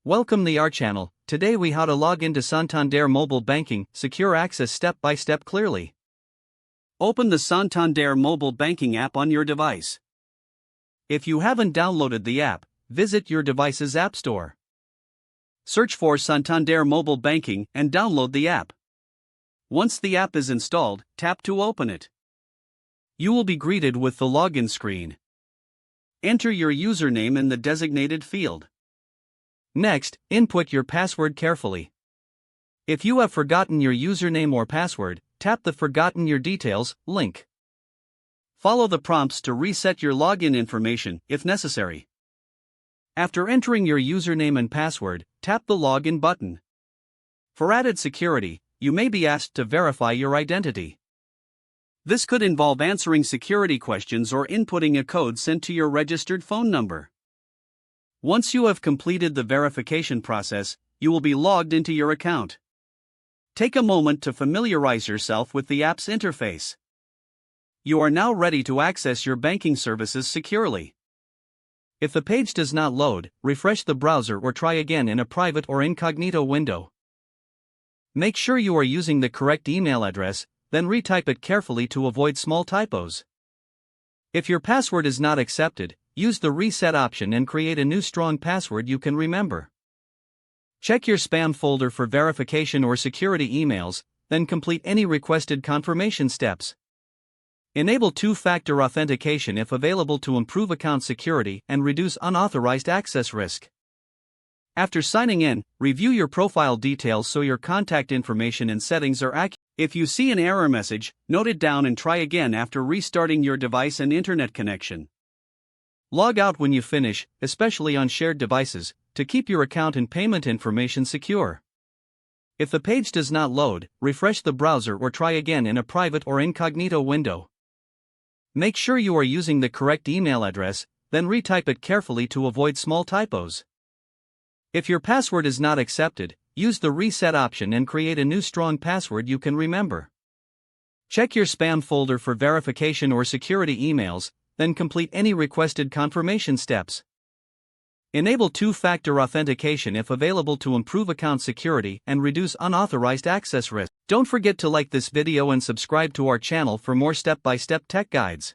Welcome to our channel. Today we how to log into Santander mobile banking, secure access step by step clearly. Open the Santander mobile banking app on your device. If you haven't downloaded the app, visit your device's app store. Search for Santander mobile banking and download the app. Once the app is installed, tap to open it. You will be greeted with the login screen. Enter your username in the designated field. Next, input your password carefully. If you have forgotten your username or password, tap the Forgotten Your Details link. Follow the prompts to reset your login information if necessary. After entering your username and password, tap the Login button. For added security, you may be asked to verify your identity. This could involve answering security questions or inputting a code sent to your registered phone number. Once you have completed the verification process, you will be logged into your account. Take a moment to familiarize yourself with the app's interface. You are now ready to access your banking services securely. If the page does not load, refresh the browser or try again in a private or incognito window. Make sure you are using the correct email address, then retype it carefully to avoid small typos. If your password is not accepted, use the reset option and create a new strong password you can remember. Check your spam folder for verification or security emails, then complete any requested confirmation steps. Enable two-factor authentication if available to improve account security and reduce unauthorized access risk. After signing in, review your profile details so your contact information and settings are accurate. If you see an error message, note it down and try again after restarting your device and internet connection. Log out when you finish, especially on shared devices, to keep your account and payment information secure. If the page does not load, refresh the browser or try again in a private or incognito window. Make sure you are using the correct email address, then retype it carefully to avoid small typos. If your password is not accepted, use the reset option and create a new strong password you can remember. Check your spam folder for verification or security emails, then complete any requested confirmation steps. Enable two-factor authentication if available to improve account security and reduce unauthorized access risk. Don't forget to like this video and subscribe to our channel for more step-by-step tech guides.